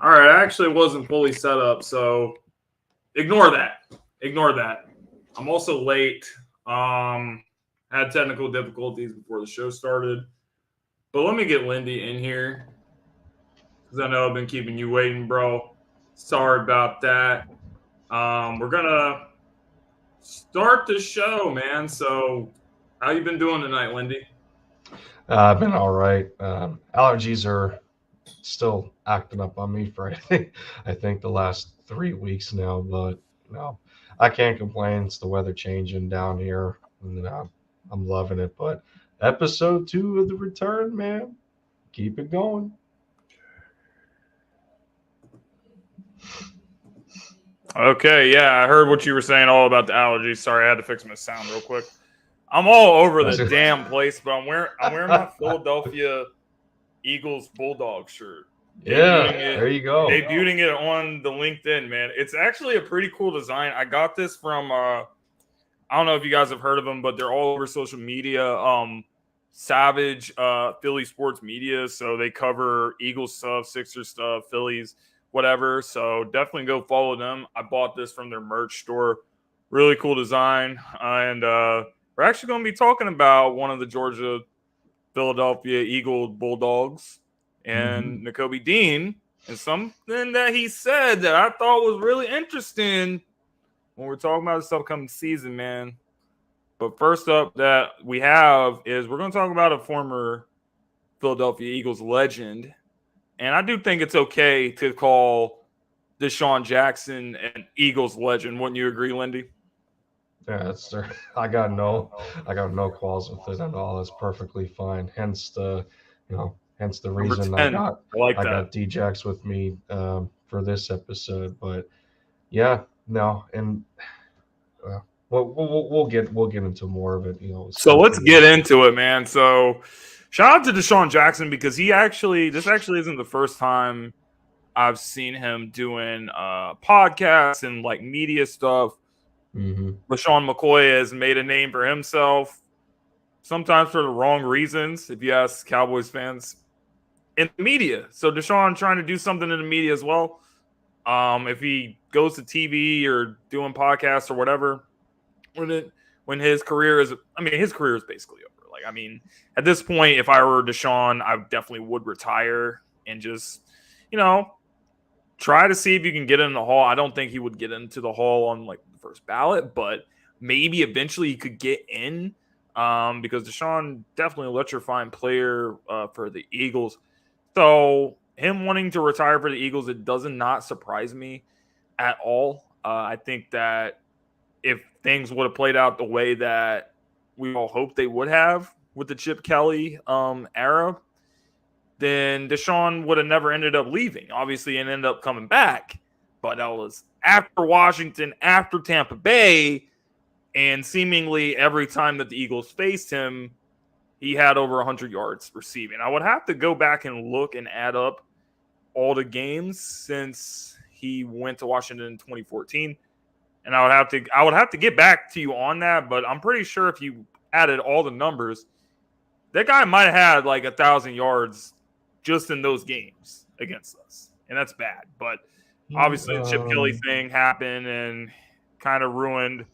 All right, I actually wasn't fully set up, so ignore that. Ignore that. I'm also late. Had technical difficulties before the show started. But let me get Lindy in here because I know I've been keeping you waiting, bro. Sorry about that. We're gonna start the show, man. So, how you been doing tonight, Lindy? I've been all right. Allergies are still acting up on me for I think the last 3 weeks now, but no, I can't complain. It's the weather changing down here, and I'm loving it. But episode 2 of the return, man, keep it going. Okay, yeah, I heard what you were saying all about the allergies. Sorry, I had to fix my sound real quick. I'm all over the damn place, but I'm wearing my Philadelphia Eagles Bulldog shirt. Yeah, there you go. Debuting it on the LinkedIn, man. It's actually a pretty cool design. I got this from I don't know if you guys have heard of them, but they're all over social media. Savage Philly sports media, so they cover Eagles stuff, Sixers stuff, Phillies, whatever. So definitely go follow them. I bought this from their merch store. Really cool design, and we're actually going to be talking about one of the Georgia Philadelphia Eagle Bulldogs and Nakobe Dean, and something that he said that I thought was really interesting when we're talking about this upcoming season, man. But first up that we have is we're going to talk about a former Philadelphia Eagles legend. And I do think it's okay to call DeSean Jackson an Eagles legend. Wouldn't you agree, Lindy? Yeah, I got no qualms with it at all. It's perfectly fine. Hence the reason I got D-Jax with me for this episode. But yeah, no, and we'll get into more of it. So let's get into it, man. So shout out to DeSean Jackson because this actually isn't the first time I've seen him doing podcasts and like media stuff. LaShawn McCoy has made a name for himself, sometimes for the wrong reasons, if you ask Cowboys fans, in the media. So DeSean trying to do something in the media as well. If he goes to TV or doing podcasts or whatever, when his career is basically over. Like, I mean, at this point, if I were DeSean, I definitely would retire and just, try to see if you can get in the Hall. I don't think he would get into the Hall on like the first ballot, but maybe eventually he could get in because DeSean definitely an electrifying player for the Eagles. So him wanting to retire for the Eagles, it does not surprise me at all. I think that if things would have played out the way that we all hoped they would have with the Chip Kelly era, then DeSean would have never ended up leaving, obviously, and ended up coming back. But that was after Washington, after Tampa Bay, and seemingly every time that the Eagles faced him, he had over 100 yards receiving. I would have to go back and look and add up all the games since he went to Washington in 2014. And I would have to get back to you on that, but I'm pretty sure if you added all the numbers, that guy might have had like 1,000 yards just in those games against us. And that's bad. But obviously the Chip Kelly thing happened and kind of ruined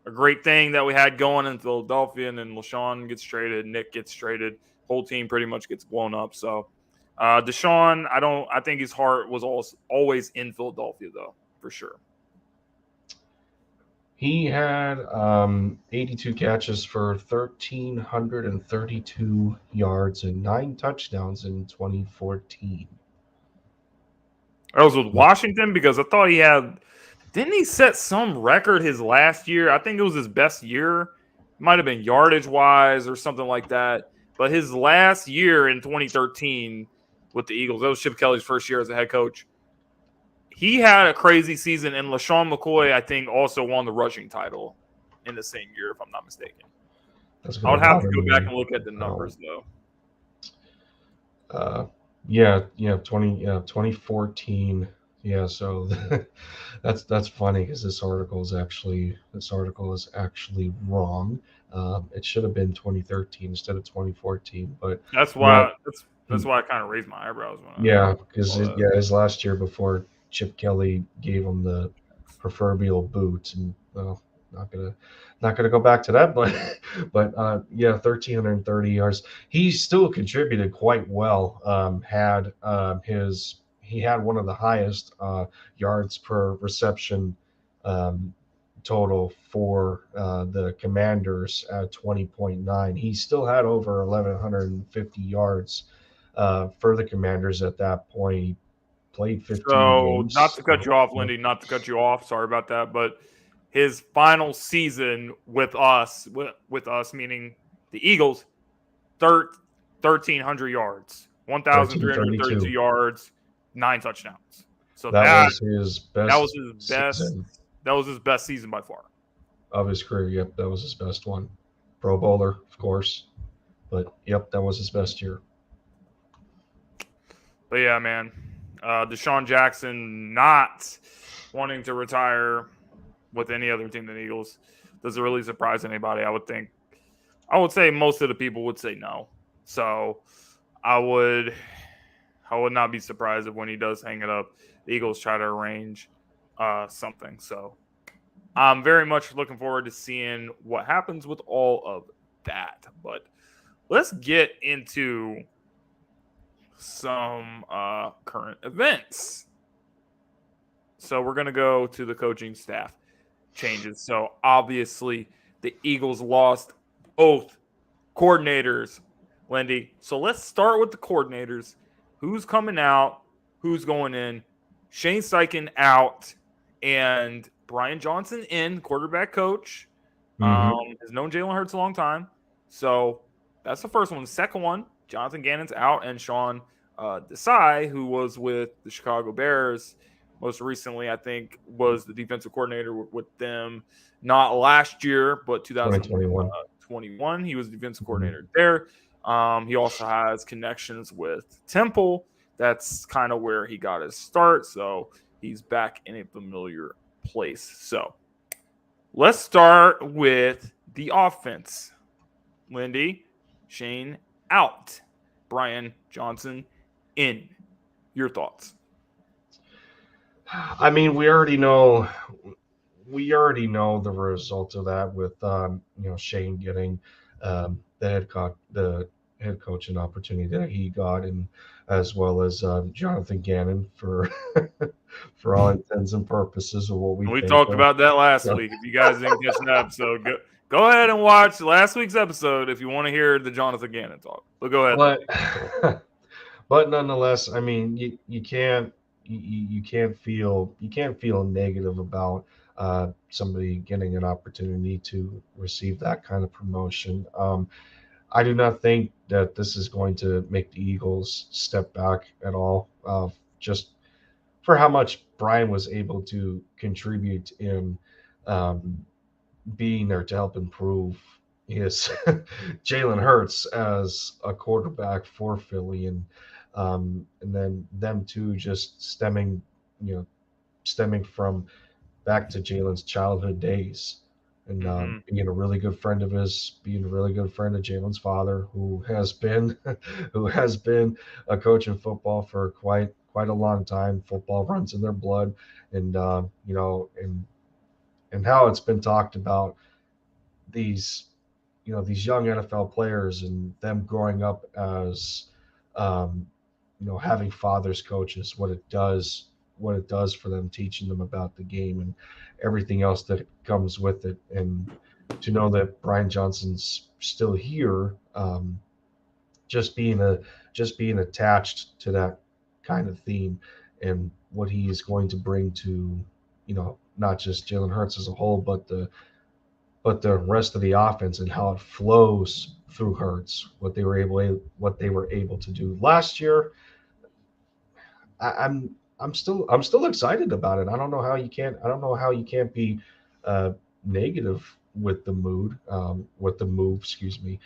a great thing that we had going in Philadelphia. And then LaShawn gets traded, Nick gets traded, whole team pretty much gets blown up. So DeSean, I think his heart was always in Philadelphia though, for sure. He had 82 catches for 1,332 yards and 9 touchdowns in 2014. That was with Washington because I thought didn't he set some record his last year? I think it was his best year. It might have been yardage-wise or something like that. But his last year in 2013 with the Eagles, that was Chip Kelly's first year as a head coach. He had a crazy season, and LaShawn McCoy, I think, also won the rushing title in the same year, if I'm not mistaken. I would have to go back and look at the numbers, though. 2014, Yeah, so that's funny because this article is actually wrong. It should have been 2013 instead of 2014, but That's yeah, why that's why I kind of raised my eyebrows when I yeah, because saw that. yeah, his last year before Chip Kelly gave him the proverbial boot, and well, not gonna not gonna go back to that, but yeah, 1,330 yards. He still contributed quite well. He had one of the highest yards per reception um, total for the Commanders at 20.9. He still had over 1,150 yards for the Commanders at that point. He played 15 So, not games. to cut you off, Lindy, not to cut you off. Sorry about that, but his final season with us, meaning the Eagles, 1,300 yards, 1,332 1332. yards, 9 touchdowns. So That was his that was best his best. season That was his best season by far. of his career. Yep, that was his best one. Pro Bowler, of course. But yep, that was his best year. But yeah, man, DeSean Jackson not wanting to retire with any other team than the Eagles doesn't really surprise anybody. I would say most of the people would say no. So I would not be surprised if when he does hang it up, the Eagles try to arrange something. So I'm very much looking forward to seeing what happens with all of that. But let's get into some current events. So we're going to go to the coaching staff changes. So obviously the Eagles lost both coordinators, Lindy. So let's start with the coordinators. Who's coming out? Who's going in? Shane Steichen out and Brian Johnson in, quarterback coach. Mm-hmm. Has known Jalen Hurts a long time. So that's the first one. The second one, Jonathan Gannon's out, and Sean Desai, who was with the Chicago Bears most recently, I think, was the defensive coordinator with them. Not last year, but 2021. 2021. He was defensive Mm-hmm. coordinator there. He also has connections with Temple. That's kind of where he got his start. So he's back in a familiar place. So let's start with the offense. Lindy, Shane out. Brian Johnson in. Your thoughts? I mean, we already know the result of that with Shane getting the head coaching opportunity that he got, and as well as Jonathan Gannon for for all intents and purposes of what we We think talked of. about that last So, week. If you guys didn't catch that episode, go ahead and watch last week's episode if you want to hear the Jonathan Gannon talk. But go ahead, but Lindy. but nonetheless, I mean, you can't you can't feel negative about somebody getting an opportunity to receive that kind of promotion. I do not think that this is going to make the Eagles step back at all. Just for how much Brian was able to contribute in um, being there to help improve his Jalen Hurts as a quarterback for Philly, and then them two just stemming from back to Jalen's childhood days, and being a really good friend of his, being a really good friend of Jalen's father, who has been who has been a coach in football for quite a long time. Football runs in their blood, and and how it's been talked about these these young NFL players and them growing up as having fathers coaches, what it does for them, teaching them about the game and everything else that comes with it, and to know that Brian Johnson's still here, just being attached to that kind of theme and what he is going to bring to not just Jalen Hurts as a whole, but the rest of the offense and how it flows through Hurts, what they were able to do last year. I'm still excited about it. I don't know how you can't be negative with the move. Excuse me.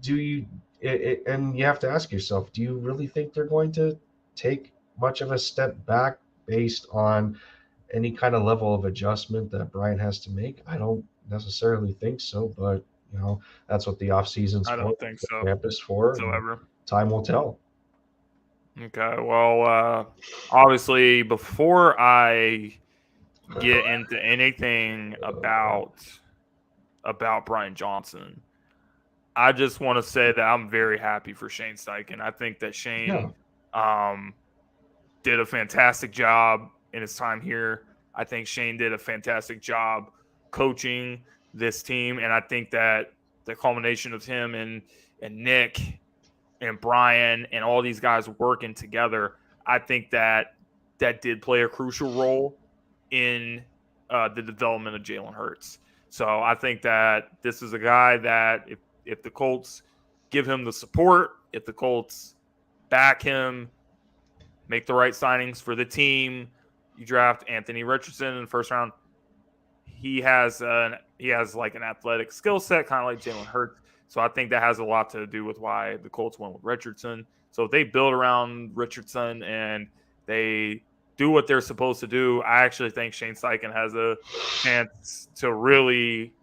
Do you? And you have to ask yourself: do you really think they're going to take much of a step back based on any kind of level of adjustment that Brian has to make? I don't necessarily think so, but that's what the off season's I for, don't think the so camp is for, and whatsoever. time will tell. Okay, well, obviously, before I get into anything about Brian Johnson, I just want to say that I'm very happy for Shane Steichen. I think that Shane Yeah, um, did a fantastic job in his time here. I think Shane did a fantastic job coaching this team, and I think that the culmination of him and Nick and Brian and all these guys working together, I think that did play a crucial role in the development of Jalen Hurts. So I think that this is a guy that if the Colts give him the support, if the Colts back him, make the right signings for the team, you draft Anthony Richardson in the first round. He has like an athletic skill set, kind of like Jalen Hurts. So I think that has a lot to do with why the Colts went with Richardson. So if they build around Richardson and they do what they're supposed to do, I actually think Shane Steichen has a chance to really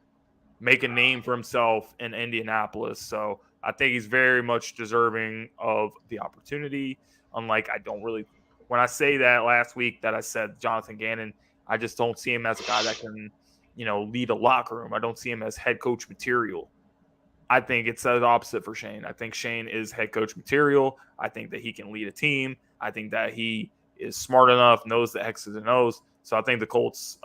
make a name for himself in Indianapolis. So I think he's very much deserving of the opportunity. Unlike, I don't really, when I say that last week that I said Jonathan Gannon, I just don't see him as a guy that can, lead a locker room. I don't see him as head coach material. I think it's the opposite for Shane. I think Shane is head coach material. I think that he can lead a team. I think that he is smart enough, knows the X's and O's. So I think the Colts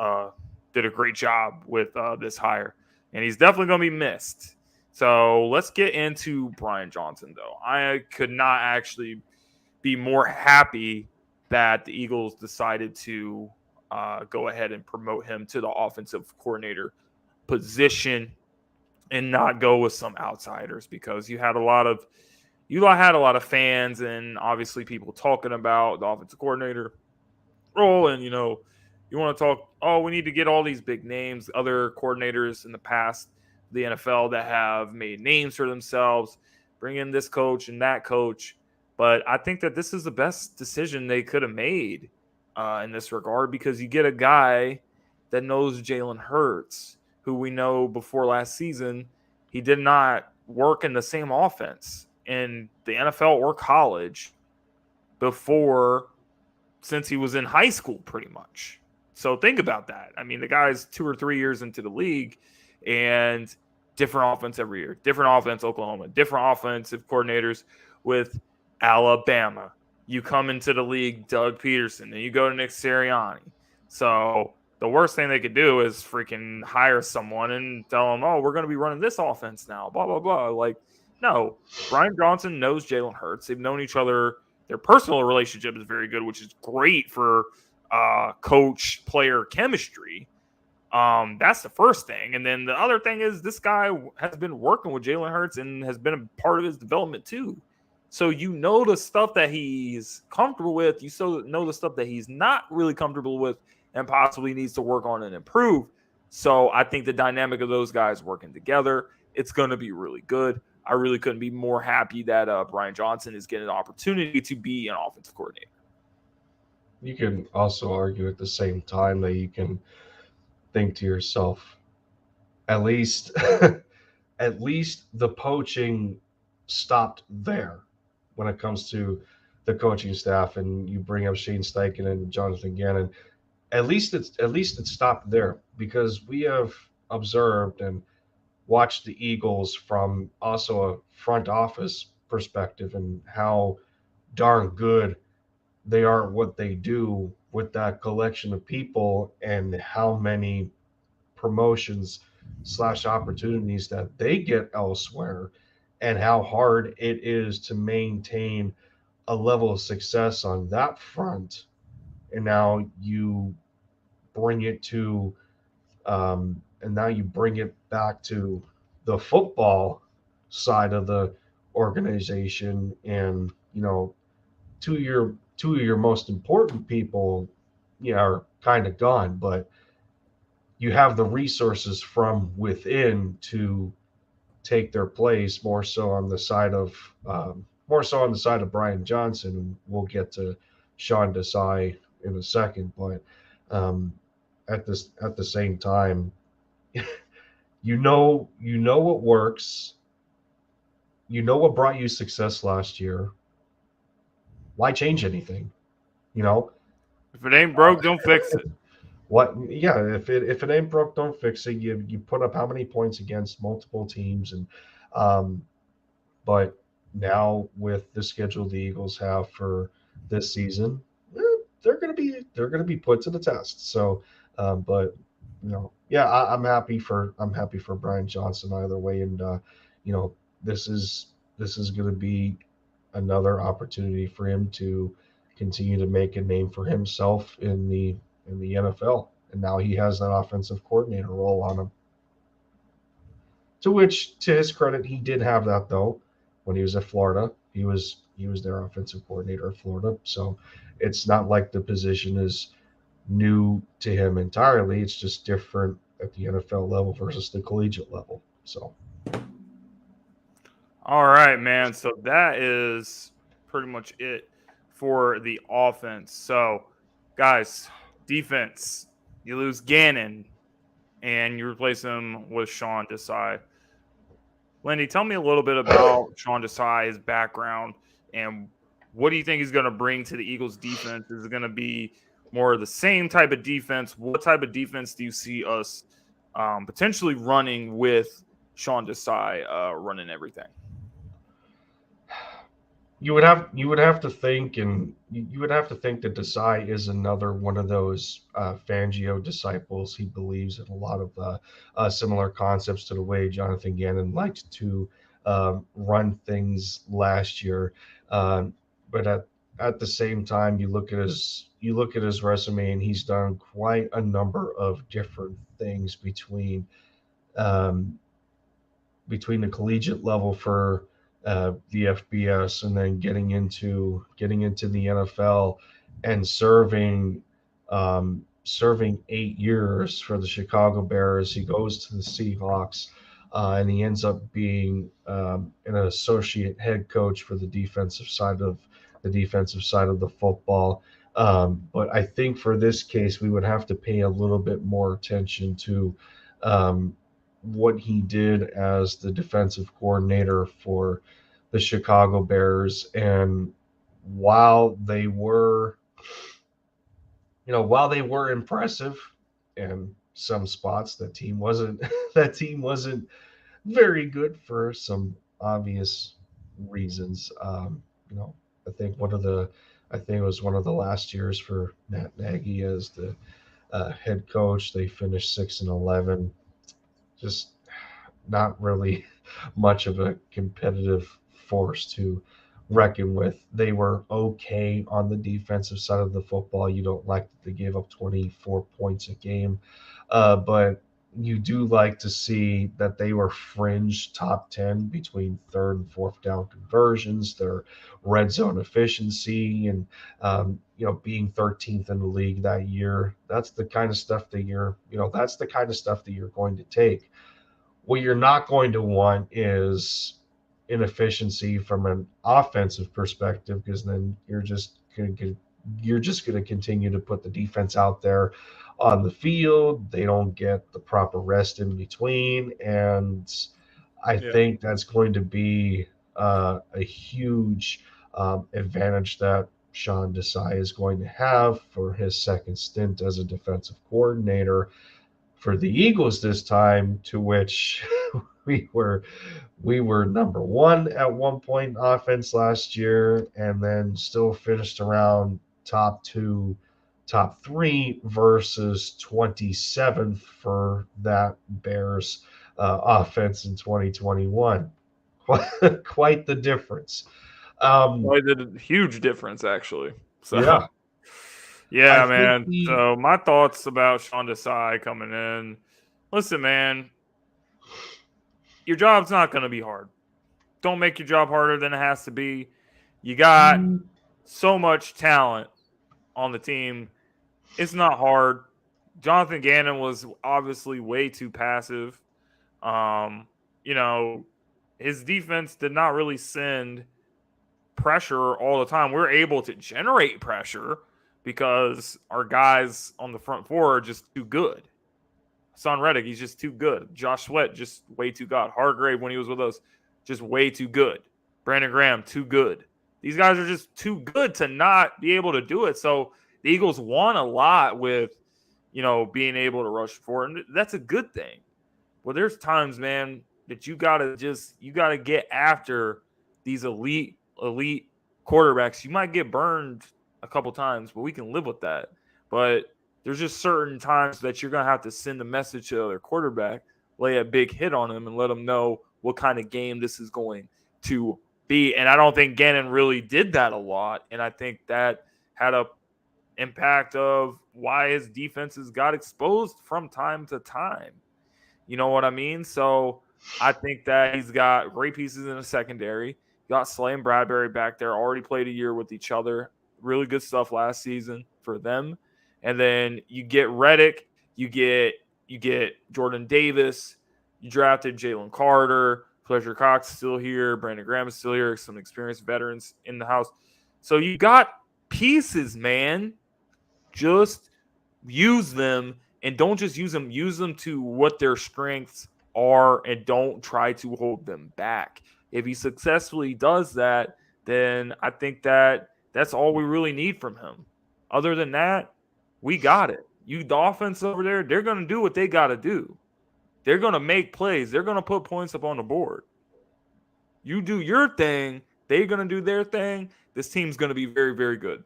did a great job with this hire. And he's definitely going to be missed. So let's get into Brian Johnson, though. I could not actually be more happy that the Eagles decided to go ahead and promote him to the offensive coordinator position and not go with some outsiders, because you had a lot of fans and obviously people talking about the offensive coordinator role, and you want to talk, oh, we need to get all these big names, other coordinators in the past, the NFL, that have made names for themselves, bring in this coach and that coach. But I think that this is the best decision they could have made in this regard, because you get a guy that knows Jalen Hurts, who we know before last season, he did not work in the same offense in the NFL or college before, since he was in high school, pretty much. So think about that. I mean, the guy's 2 or 3 years into the league, and different offense every year. Different offense, Oklahoma. Different offensive coordinators with Alabama. You come into the league, Doug Peterson, and you go to Nick Sirianni. So the worst thing they could do is freaking hire someone and tell them, oh, we're going to be running this offense now, blah, blah, blah. Like, no. Brian Johnson knows Jalen Hurts. They've known each other. Their personal relationship is very good, which is great for coach-player chemistry. That's the first thing. And then the other thing is, this guy has been working with Jalen Hurts and has been a part of his development too. So the stuff that he's comfortable with. You know the stuff that he's not really comfortable with and possibly needs to work on and improve. So I think the dynamic of those guys working together, it's going to be really good. I really couldn't be more happy that Brian Johnson is getting an opportunity to be an offensive coordinator. You can also argue at the same time that you can think to yourself, at least at least the poaching stopped there when it comes to the coaching staff, and you bring up Shane Steichen and Jonathan Gannon. At least it stopped there, because we have observed and watched the Eagles from also a front office perspective, and how darn good they are at what they do with that collection of people, and how many promotions slash opportunities that they get elsewhere, and how hard it is to maintain a level of success on that front. And now you bring it to and now you bring it back to the football side of the organization, and two of your most important people, are kind of gone, but you have the resources from within to take their place, more so on the side of Brian Johnson. We'll get to Sean Desai in a second, but at the same time, you know what works. You know what brought you success last year. Why change anything? You know, If it ain't broke, don't fix it. what? Yeah, if it ain't broke, don't fix it. You put up how many points against multiple teams, and um, but now with the schedule the Eagles have for this season, they're gonna be put to the test. So, but yeah, I'm happy for Brian Johnson either way, and you know, this is gonna be another opportunity for him to continue to make a name for himself in the NFL. And now he has that offensive coordinator role on him. To which, to his credit, he did have that though when he was at Florida. He was their offensive coordinator at Florida. So it's not like the position is new to him entirely. It's just different at the NFL level versus the collegiate level. So All right, man. So that is pretty much it for the offense. So, guys, defense, you lose Gannon and you replace him with Sean Desai. Lindy, tell me a little bit about Sean Desai, his background, and what do you think he's going to bring to the Eagles defense? Is it going to be more of the same type of defense? What type of defense do you see us potentially running with Sean Desai running everything? you would have to think, and you would have to think that Desai is another one of those Fangio disciples. He believes in a lot of similar concepts to the way Jonathan Gannon liked to run things last year. But at the same time, you look at his resume, and he's done quite a number of different things um, between the collegiate level for the FBS, and then getting into the NFL and serving 8 years for the Chicago Bears. He goes to the Seahawks, and he ends up being an associate head coach for the defensive side of the football. But I think for this case, we would have to pay a little bit more attention to um, what he did as the defensive coordinator for the Chicago Bears. And while they were, while they were impressive in some spots, that team wasn't that team wasn't very good for some obvious reasons. I think it was one of the last years for Matt Nagy as the head coach. They finished 6-11, just not really much of a competitive force to reckon with. They were okay on the defensive side of the football. You don't like that they gave up 24 points a game, but you do like to see that they were fringe top 10 between third and fourth down conversions, their red zone efficiency, and being 13th in the league that year. That's the kind of stuff that you're going to take. What you're not going to want is inefficiency from an offensive perspective, because then you're just going to continue to put the defense out there on the field. They don't get the proper rest in between, and I Yeah. think that's going to be a huge advantage that Sean Desai is going to have for his second stint as a defensive coordinator for the Eagles this time, to which we were we were number one at one point in offense last year, and then still finished around top two, top three, versus 27th for that Bears offense in 2021. Quite the difference. Well, it did a huge difference, actually. So, Yeah, I yeah, think man. So, my thoughts about Sean Desai coming in. Listen, man, your job's not going to be hard. Don't make your job harder than it has to be. You got so much talent on the team. It's not hard. Jonathan Gannon was obviously way too passive. Um, you know, his defense did not really send pressure all the time. We're able to generate pressure because our guys on the front four are just too good. Son Reddick, he's just too good. Josh Sweat, just way too good. Hargrave, when he was with us, just way too good. Brandon Graham, too good. These guys are just too good to not be able to do it. So the Eagles won a lot with, being able to rush forward. And that's a good thing. Well, there's times, man, that you gotta get after these elite quarterbacks. You might get burned a couple times, but we can live with that. But there's just certain times that you're going to have to send a message to the other quarterback, lay a big hit on him, and let them know what kind of game this is going to be. And I don't think Gannon really did that a lot. And I think that had a impact of why his defenses got exposed from time to time. You know what I mean? So I think that he's got great pieces in the secondary. Got Slay and Bradbury back there, already played a year with each other. Really good stuff last season for them. And then you get Reddick, you get Jordan Davis, you drafted Jalen Carter, Fletcher Cox is still here, Brandon Graham is still here, some experienced veterans in the house. So you got pieces, man. Just use them, and don't just use them to what their strengths are, and don't try to hold them back. If he successfully does that, then I think that that's all we really need from him. Other than that, we got it. The offense over there, they're going to do what they got to do. They're going to make plays. They're going to put points up on the board. You do your thing. They're going to do their thing. This team's going to be very, very good.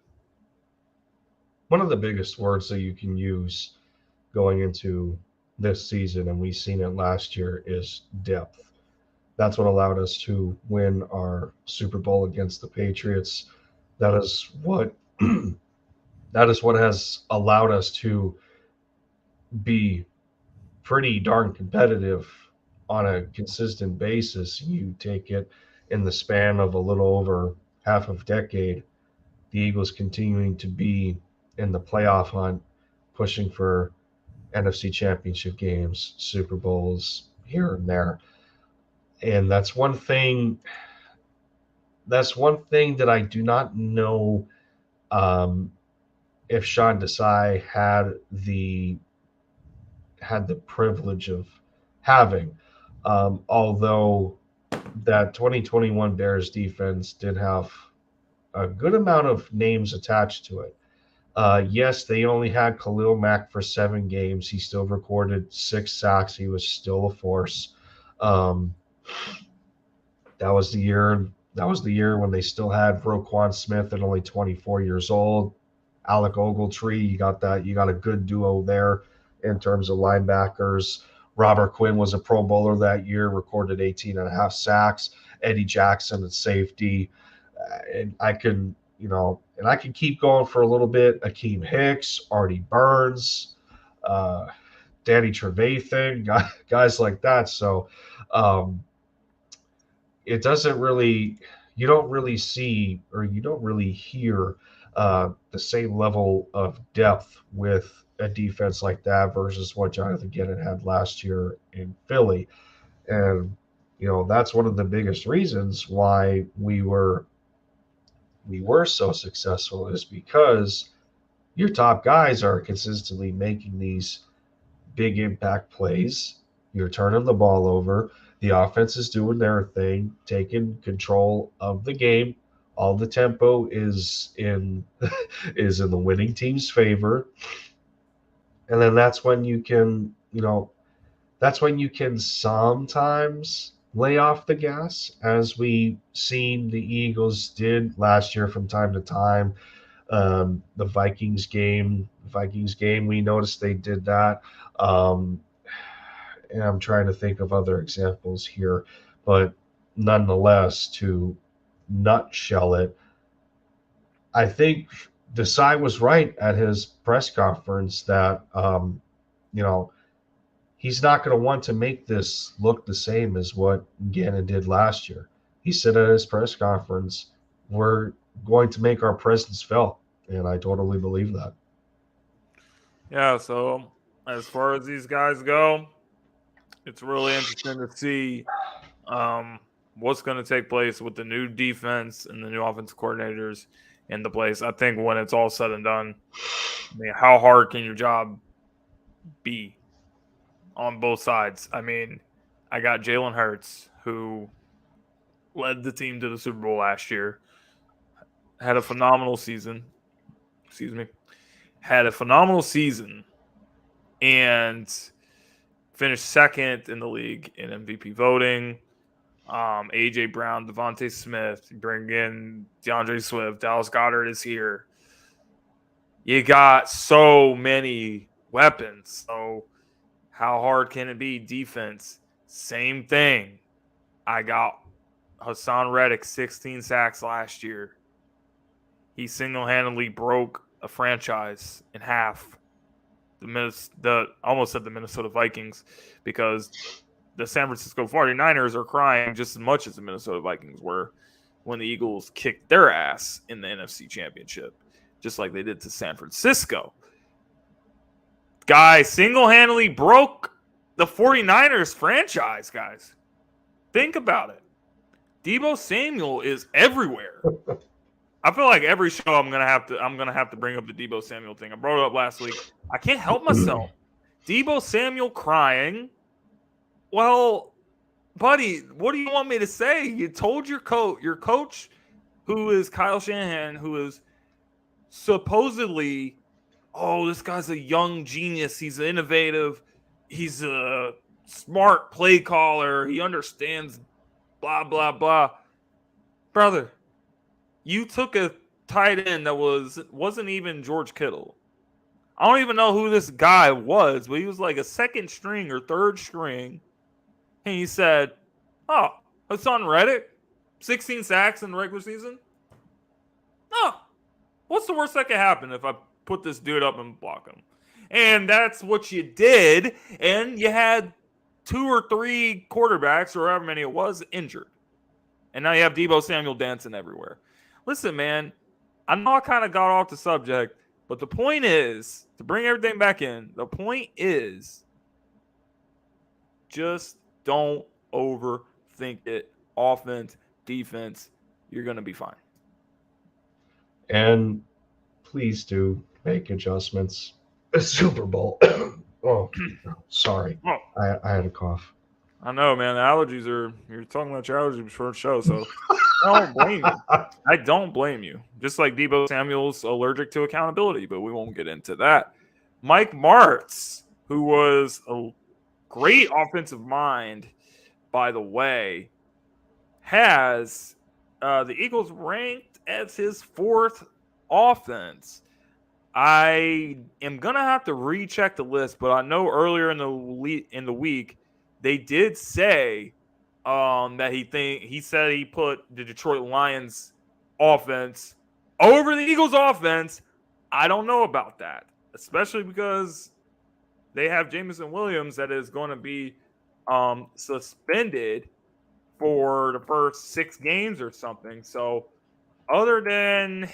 One of the biggest words that you can use going into this season, and we've seen it last year, is depth. That's what allowed us to win our Super Bowl against the Patriots. That is what has allowed us to be pretty darn competitive on a consistent basis. You take it in the span of a little over half of a decade, the Eagles continuing to be in the playoff hunt, pushing for NFC championship games, Super Bowls here and there. And that's one thing that I do not know if Sean Desai had the privilege of having. Although that 2021 Bears defense did have a good amount of names attached to it. Yes, they only had Khalil Mack for 7 games. He still recorded 6 sacks. He was still a force. That was the year when they still had Roquan Smith at only 24 years old. Alec Ogletree, you got a good duo there in terms of linebackers. Robert Quinn was a Pro Bowler that year, recorded 18.5 sacks. Eddie Jackson at safety. And I can keep going for a little bit. Akeem Hicks, Artie Burns, Danny Trevathan, guys like that. So it doesn't really, you don't really see, or you don't really hear the same level of depth with a defense like that versus what Jonathan Gannon had last year in Philly. And, that's one of the biggest reasons why we were so successful, is because your top guys are consistently making these big impact plays. You're turning the ball over. The offense is doing their thing, taking control of the game. All the tempo is in the winning team's favor. And then that's when you can sometimes lay off the gas, as we seen the Eagles did last year from time to time. The Vikings game, we noticed they did that. And I'm trying to think of other examples here, but nonetheless, to nutshell it, I think Desai was right at his press conference that he's not going to want to make this look the same as what Gannon did last year. He said at his press conference, we're going to make our presence felt, and I totally believe that. Yeah, so as far as these guys go, it's really interesting to see what's going to take place with the new defense and the new offensive coordinators in the place. I think when it's all said and done, I mean, how hard can your job be on both sides? I mean, I got Jalen Hurts, who led the team to the Super Bowl last year, had a phenomenal season. Excuse me. Had a phenomenal season and finished second in the league in MVP voting. AJ Brown, Devontae Smith, bring in DeAndre Swift, Dallas Goedert is here. You got so many weapons. So how hard can it be? Defense, same thing. I got Hassan Reddick, 16 sacks last year. He single-handedly broke a franchise in half. Almost said the Minnesota Vikings, because the San Francisco 49ers are crying just as much as the Minnesota Vikings were when the Eagles kicked their ass in the NFC Championship, just like they did to San Francisco. Guy single-handedly broke the 49ers franchise, guys. Think about it. Deebo Samuel is everywhere. I feel like every show I'm gonna have to bring up the Deebo Samuel thing. I brought it up last week. I can't help myself. Deebo Samuel crying. Well, buddy, what do you want me to say? You told your coach, who is Kyle Shanahan, who is supposedly, this guy's a young genius. He's innovative. He's a smart play caller. He understands blah, blah, blah. Brother, you took a tight end that wasn't even George Kittle. I don't even know who this guy was, but he was like a second string or third string. And he said, Hassan Reddick, 16 sacks in the regular season? What's the worst that could happen if I put this dude up and block him? And that's what you did. And you had 2 or 3 quarterbacks, or however many it was, injured. And now you have Deebo Samuel dancing everywhere. Listen, man, I know I kind of got off the subject, but the point is, to bring everything back in, the point is just don't overthink it. Offense, defense, you're going to be fine. And please do make adjustments. The Super Bowl. Sorry. I had a cough. I know, man. The allergies you're talking about your allergies before the show, so I don't blame you. I don't blame you. Just like Deebo Samuel's allergic to accountability, but we won't get into that. Mike Martz, who was a great offensive mind, by the way, has the Eagles ranked as his 4th offense. I am going to have to recheck the list, but I know earlier in the week, they did say that he said he put the Detroit Lions offense over the Eagles offense. I don't know about that, especially because they have Jameson Williams that is going to be suspended for the first 6 games or something. So other than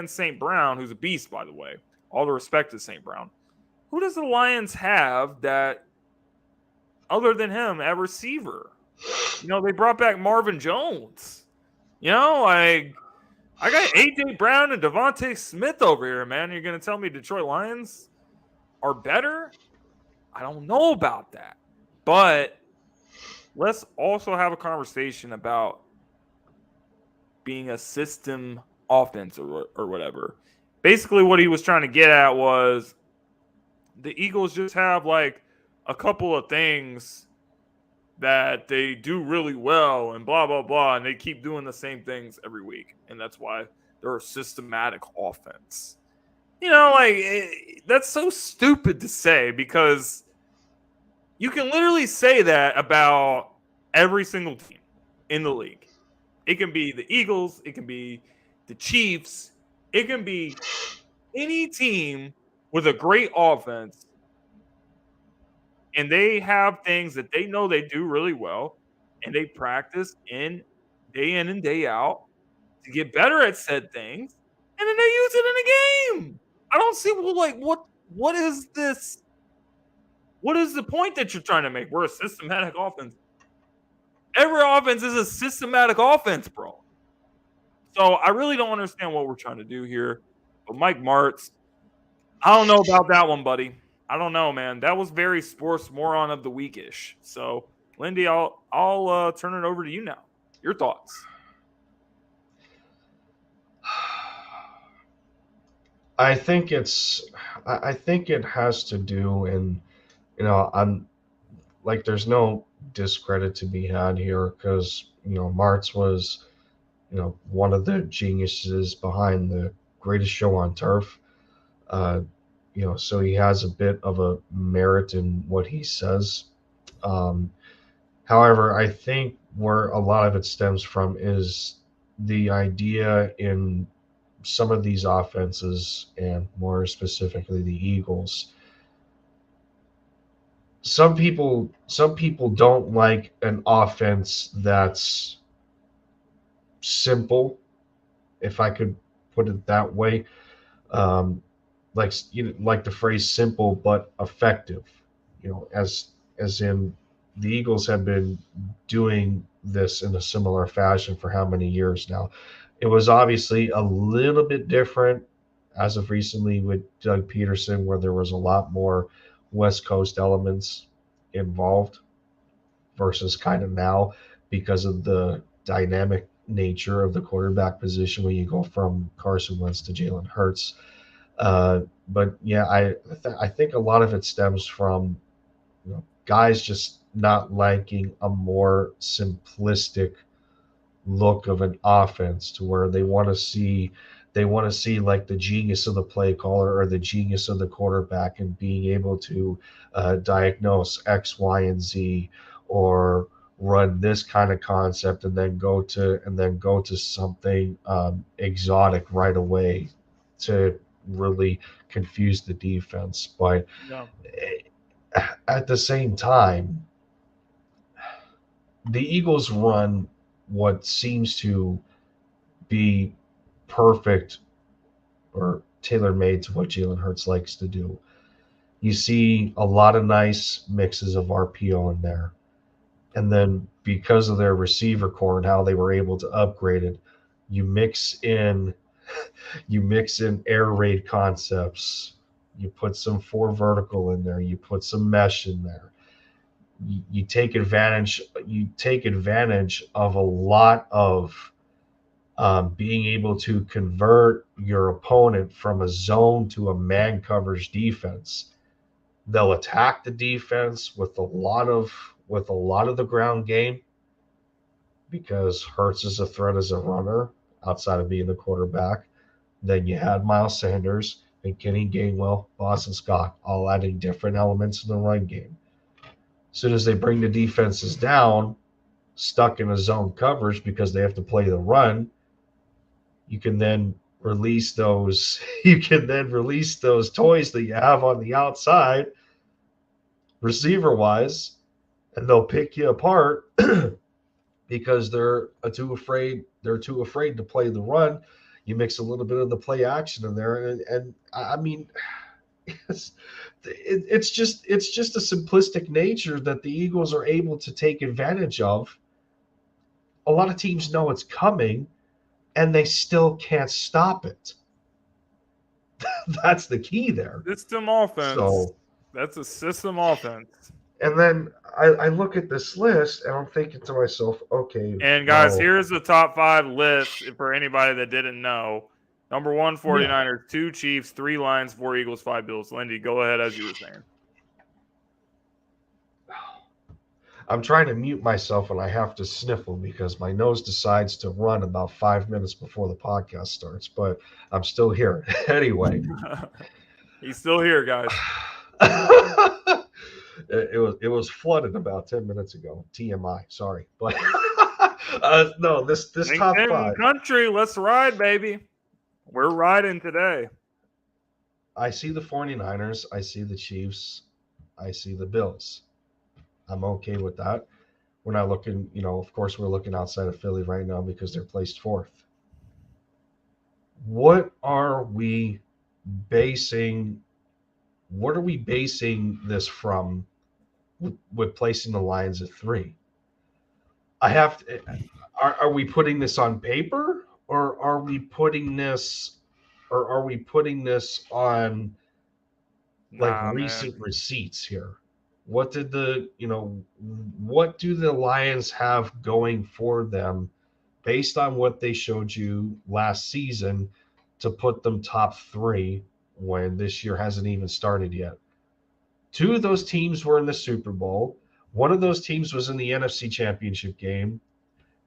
St. Brown, who's a beast, by the way, all the respect to St. Brown, who does the Lions have that, other than him, at receiver? They brought back Marvin Jones. I got AJ Brown and Devontae Smith over here, man. You're going to tell me Detroit Lions are better? I don't know about that. But let's also have a conversation about being a system offense or whatever. Basically, what he was trying to get at was the Eagles just have like a couple of things that they do really well and blah, blah, blah, and they keep doing the same things every week. And that's why they're a systematic offense. That's so stupid to say, because you can literally say that about every single team in the league. It can be the Eagles. It can be the Chiefs. It can be any team with a great offense, and they have things that they know they do really well, and they practice day in and day out to get better at said things, and then they use it in a game. I don't see what is this? What is the point that you're trying to make? We're a systematic offense. Every offense is a systematic offense, bro. So I really don't understand what we're trying to do here. But Mike Martz, I don't know about that one, buddy. I don't know, man. That was very sports moron of the weekish. So, Lindy, I'll turn it over to you now. Your thoughts? I think I think it has to do, and I'm like, there's no discredit to be had here because Martz was one of the geniuses behind the greatest show on turf. Uh, so he has a bit of a merit in what he says. Um, However, I think where a lot of it stems from is the idea in some of these offenses, and more specifically the Eagles. Some people don't like an offense that's simple, if I could put it that way. Um, like the phrase "simple but effective." As in the Eagles have been doing this in a similar fashion for how many years now? It was obviously a little bit different as of recently with Doug Peterson, where there was a lot more West Coast elements involved versus kind of now because of the dynamic nature of the quarterback position when you go from Carson Wentz to Jalen Hurts. But yeah, I think a lot of it stems from guys just not liking a more simplistic look of an offense to where they want to see like the genius of the play caller or the genius of the quarterback and being able to diagnose X, Y, and Z, or run this kind of concept and then go to something exotic right away to really confuse the defense. But Yeah. at the same time, the Eagles run what seems to be perfect or tailor made to what Jalen Hurts likes to do. You see a lot of nice mixes of RPO in there. And then because of their receiver core and how they were able to upgrade it, you mix in you mix in air raid concepts. You put some four vertical in there. You put some mesh in there. You take advantage of a lot of being able to convert your opponent from a zone to a man coverage defense. They'll attack the defense with a lot of the ground game because Hurts is a threat as a runner outside of being the quarterback. Then you had Miles Sanders and Kenny Gainwell, Boston Scott, all adding different elements in the run game. As soon as they bring the defenses down, stuck in a zone coverage because they have to play the run, you can then release those toys that you have on the outside receiver wise, and they'll pick you apart because they're too afraid to play the run. You mix a little bit of the play action in there, and I mean, it's just a simplistic nature that the Eagles are able to take advantage of. A lot of teams know it's coming, and they still can't stop it. That's the key there. System offense. So, That's a system offense. and then I look at this list and I'm thinking to myself, okay, And guys, well, here's the top 5 list for anybody that didn't know. Number 1, yeah, 49ers, 2 Chiefs, 3 Lions, 4 Eagles, 5 Bills. Lindy, go ahead as you were saying. I'm trying to mute myself and I have to sniffle because my nose decides to run about 5 minutes before the podcast starts, but I'm still here. Anyway. He's still here, guys. It was flooded about 10 minutes ago. TMI, sorry. But no, this top LinkedIn 5. country, let's ride, baby. We're riding today. I see the 49ers, I see the Chiefs, I see the Bills. I'm okay with that. We're not looking, of course, we're looking outside of Philly right now because they're placed 4th. What are we basing this from with placing the Lions at 3? I have to. Are we putting this on paper, or are we putting this, on like Nah, man. recent receipts here? What did what do the Lions have going for them based on what they showed you last season to put them top three when this year hasn't even started yet? Two of those teams were in the Super Bowl. One of those teams was in the NFC Championship game.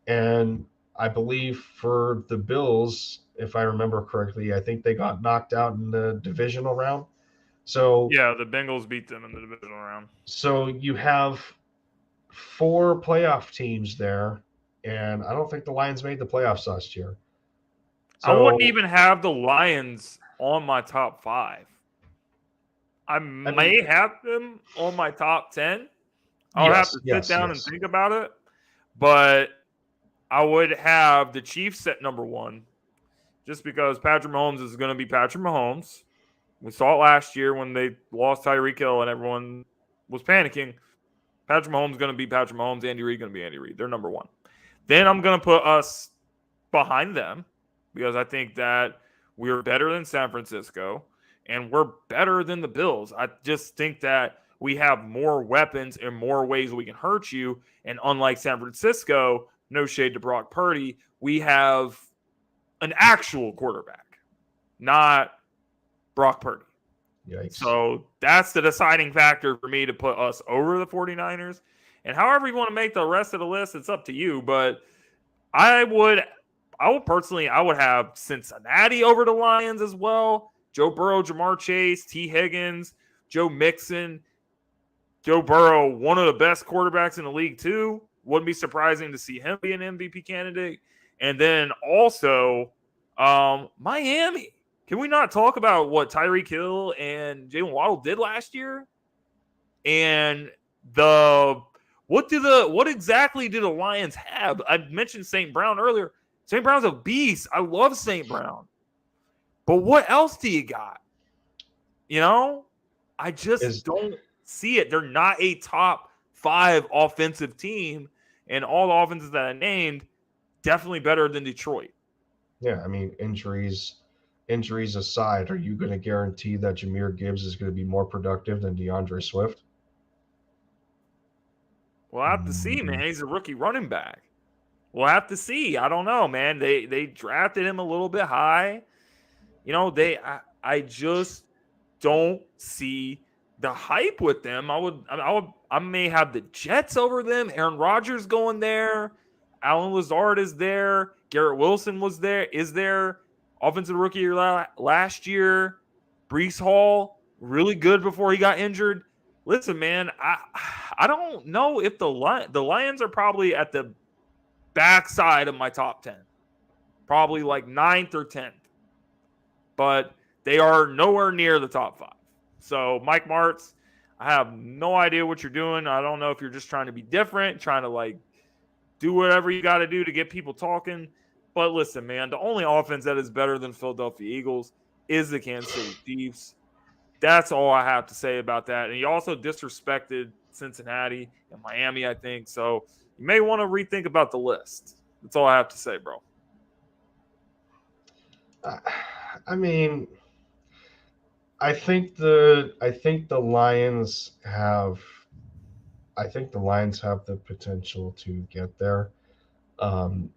And I believe for the Bills, if I remember correctly, I think they got knocked out in the divisional round. So Yeah, the Bengals beat them in the divisional round. so you have four playoff teams there, and I don't think the Lions made the playoffs last year. I wouldn't So even have the Lions on my top 5. I I mean, may have them on my top 10. I would have yes, to sit yes, down and yes. think about it. But I would have the Chiefs at number 1 just because Patrick Mahomes is going to be Patrick Mahomes. We saw it last year when they lost Tyreek Hill and everyone was panicking. Patrick Mahomes is going to be Patrick Mahomes. Andy Reid going to be Andy Reid. They're number 1. Then I'm going to put us behind them because I think that we're better than San Francisco and we're better than the Bills. I just think that we have more weapons and more ways we can hurt you. And unlike San Francisco, no shade to Brock Purdy, we have an actual quarterback, not Brock Purdy. Yikes. So that's the deciding factor for me to put us over the 49ers. And however you want to make the rest of the list, it's up to you. But I would personally, I would have Cincinnati over the Lions as well. Joe Burrow, Jamar Chase, T. Higgins, Joe Mixon. Joe Burrow, one of the best quarterbacks in the league too. Wouldn't be surprising to see him be an MVP candidate. And then also Miami. Can we not talk about what Tyreek Hill and Jalen Waddle did last year? And what exactly do the Lions have? I mentioned St. Brown earlier. St. Brown's a beast. I love St. Brown. But what else do you got? I just don't see it. They're not a top 5 offensive team, and all the offenses that I named definitely better than Detroit. Yeah, I mean, injuries aside, are you going to guarantee that Jahmyr Gibbs is going to be more productive than DeAndre Swift? We'll have to see, man. He's a rookie running back. We'll have to see. I don't know, man. They drafted him a little bit high. I just don't see the hype with them. I may have the Jets over them. Aaron Rodgers going there. Alan Lazard is there. Garrett Wilson is there. Offensive rookie year last year. Breece Hall, really good before he got injured. Listen, man, I don't know if the Lions are probably at the backside of my top 10. Probably like 9th or 10th. But they are nowhere near the top 5. So, Mike Martz, I have no idea what you're doing. I don't know if you're just trying to be different, trying to do whatever you got to do to get people talking. But listen, man, the only offense that is better than Philadelphia Eagles is the Kansas City Chiefs. That's all I have to say about that. And he also disrespected Cincinnati and Miami, I think. So you may want to rethink about the list. That's all I have to say, bro. I mean, I think the Lions have the potential to get there.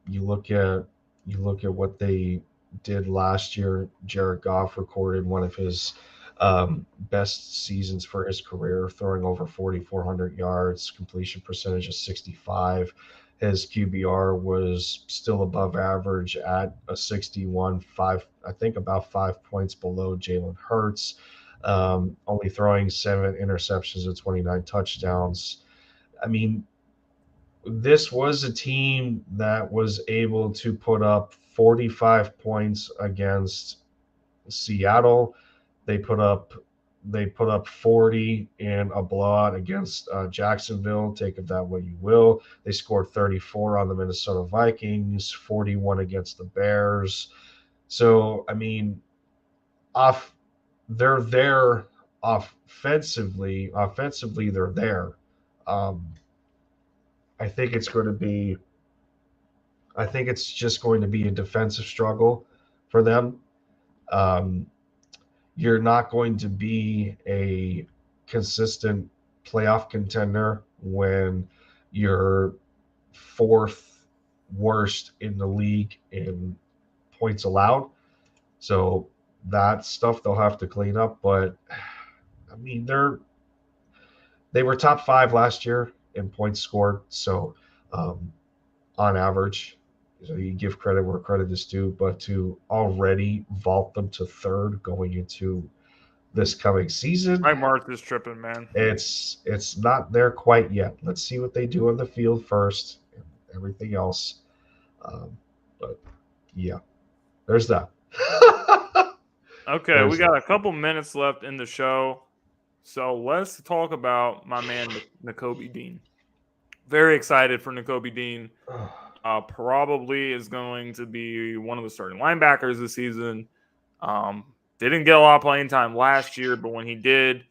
You look at what they did last year. Jared Goff recorded one of his best seasons for his career, throwing over 4,400 yards, completion percentage of 65. His QBR was still above average at a 61, I think about 5 points below Jalen Hurts, only throwing 7 interceptions and 29 touchdowns. I mean, this was a team that was able to put up 45 points against Seattle. They put up 40 in a blowout against Jacksonville. Take of that what you will. They scored 34 on the Minnesota Vikings, 41 against the Bears. So I mean, they're there offensively. Offensively, they're there. I think it's going to be I think it's just going to be a defensive struggle for them. Um, you're not going to be a consistent playoff contender when you're fourth worst in the league in points allowed. So that stuff they'll have to clean up. But I mean, they were top five last year in points scored. So um, on average, so you give credit where credit is due. But to already vault them to third going into this coming season, Mike Martz is tripping, man. it's not there quite yet. Let's see what they do on the field first, and everything else. Um, but yeah, there's that. Okay, we There's got that. a couple minutes left in the show. So let's talk about my man, Nakobe Dean. Very excited for Nakobe Dean. Probably is going to be one of the starting linebackers this season. Didn't get a lot of playing time last year, but when he did,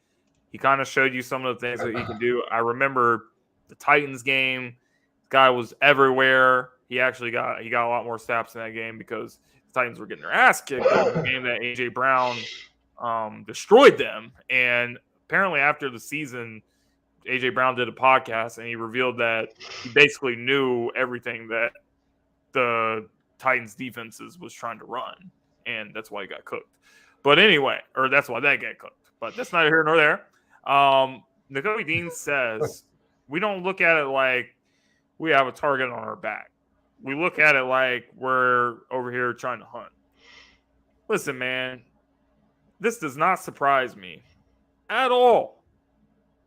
he kind of showed you some of the things that he can do. I remember the Titans game. This guy was everywhere. He got a lot more snaps in that game because the Titans were getting their ass kicked in the game that AJ Brown destroyed them. And apparently after the season, AJ Brown did a podcast and he revealed that he basically knew everything that the Titans defenses was trying to run, and that's why he got cooked. But anyway, or that's why that got cooked. But that's neither here nor there. Nakobe Dean says we don't look at it like we have a target on our back. We look at it like we're over here trying to hunt. Listen, man, this does not surprise me at all.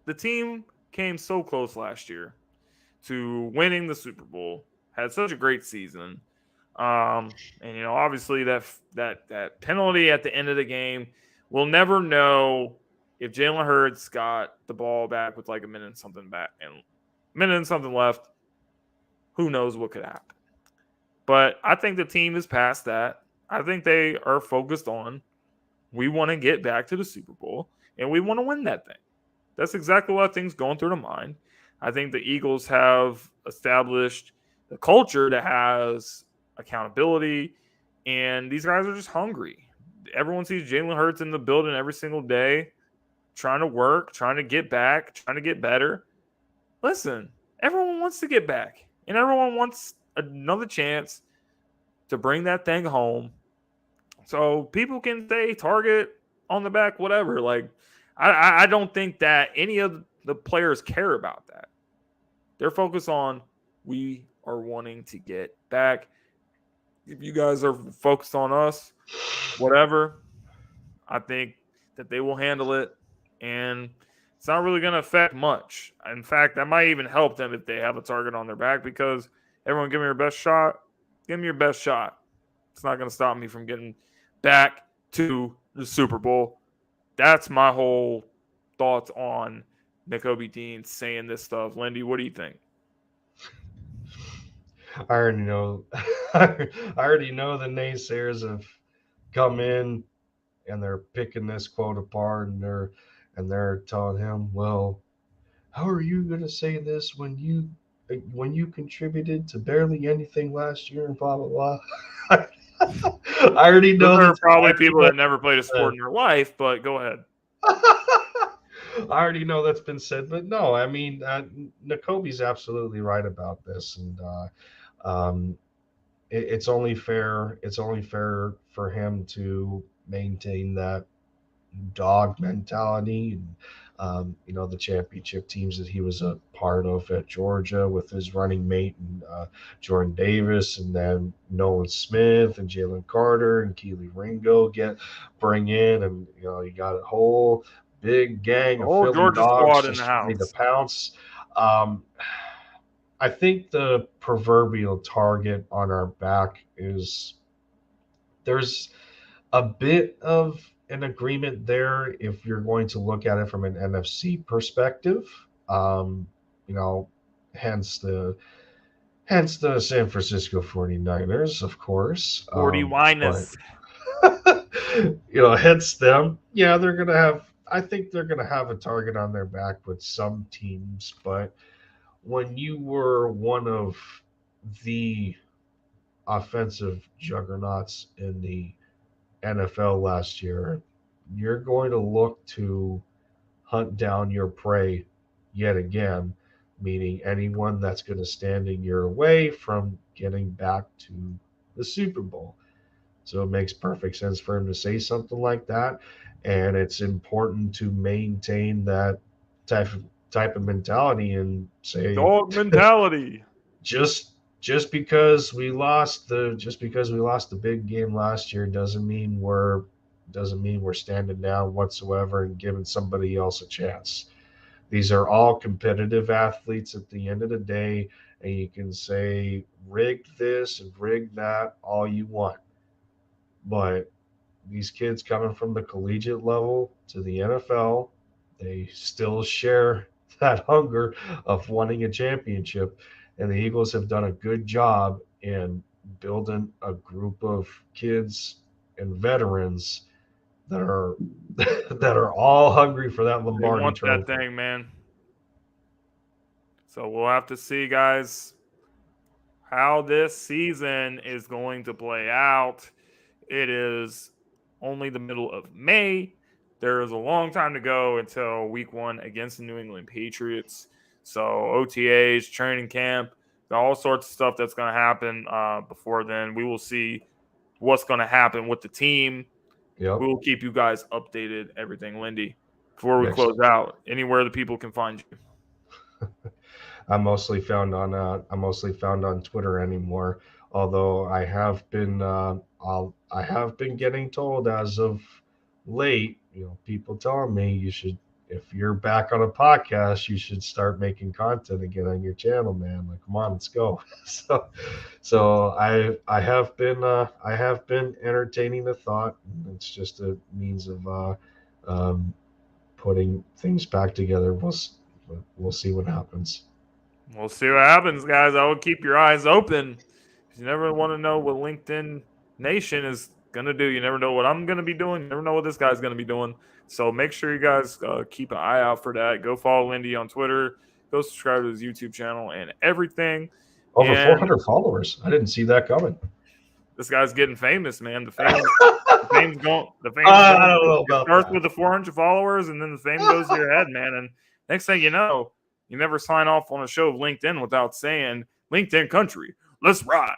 The team came so close last year to winning the Super Bowl, had such a great season. And obviously that penalty at the end of the game, we'll never know if Jalen Hurts got the ball back with like a minute and something left. Who knows what could happen? But I think the team is past that. I think they are focused on we want to get back to the Super Bowl and we want to win that thing. That's exactly what I think is going through the mind. I think the Eagles have established the culture that has accountability, and these guys are just hungry. Everyone sees Jalen Hurts in the building every single day, trying to work, trying to get back, trying to get better. Listen, everyone wants to get back, and everyone wants another chance to bring that thing home. So people can say target on the back, whatever. Like, I don't think that any of the players care about that. They're focused on we are wanting to get back. If you guys are focused on us, whatever, I think that they will handle it. And it's not really going to affect much. In fact, that might even help them if they have a target on their back because everyone give me your best shot. Give me your best shot. It's not going to stop me from getting back to the Super Bowl. That's my whole thoughts on Nakobe Dean saying this stuff. Lindy, what do you think? I already know. I already know the naysayers have come in and they're picking this quote apart and they're telling him, "Well, how are you going to say this when you contributed to barely anything last year and blah blah blah." I already know Those are that's probably exactly people what that never played a sport in their life, but go ahead. I already know that's been said, but no, I mean, Nakobe's absolutely right about this, and um, it's only fair. It's only fair for him to maintain that dog mentality and the championship teams that he was a part of at Georgia with his running mate and Jordan Davis, and then Nolan Smith and Jalen Carter and Keely Ringo bring in, and you got a whole big gang The of whole Philly Georgia dogs squad in the just ready to house. pounce. Um, I think the proverbial target on our back is there's a bit of an agreement there if you're going to look at it from an NFC perspective. Um, you know, hence the San Francisco 49ers, of course. 40 But Winus. hence them. Yeah, they're gonna have. I think they're gonna have a target on their back with some teams, but when you were one of the offensive juggernauts in the NFL last year, you're going to look to hunt down your prey yet again, meaning anyone that's going to stand in your way from getting back to the Super Bowl. So it makes perfect sense for him to say something like that. And it's important to maintain that type of mentality and say Dog mentality. just because we lost the big game last year doesn't mean we're standing down whatsoever and giving somebody else a chance. These are all competitive athletes at the end of the day, and you can say rig this and rig that all you want. But these kids coming from the collegiate level to the NFL, they still share that hunger of wanting a championship. And the Eagles have done a good job in building a group of kids and veterans that are that are all hungry for that They Lombardi want that trophy. thing, man. So we'll have to see, guys, how this season is going to play out. It is only the middle of May. There is a long time to go until week 1 against the New England Patriots. So OTAs, training camp, all sorts of stuff that's going to happen before then. We will see what's going to happen with the team. Yep. We will keep you guys updated, everything. Lindy, before we Next. close out, anywhere the people can find you. I'm mostly found on Twitter anymore. Although I have been getting told as of late, people telling me if you're back on a podcast, you should start making content again on your channel, man. Like, come on, let's go. So I have been entertaining the thought. It's just a means of putting things back together. We'll see what happens. We'll see what happens, guys. I would keep your eyes open. You never want to know what LinkedIn Nation is going to do. You never know what I'm going to be doing. You never know what this guy's going to be doing. So make sure you guys keep an eye out for that. Go follow Lindy on Twitter. Go subscribe to his YouTube channel and everything. Over And 400 followers. I didn't see that coming. this guy's getting famous, man. The fame's going. I don't know about It starts that. with the 400 followers, and then the fame goes to your head, man. And next thing you know, you never sign off on a show of LinkedIn without saying, LinkedIn country, let's ride.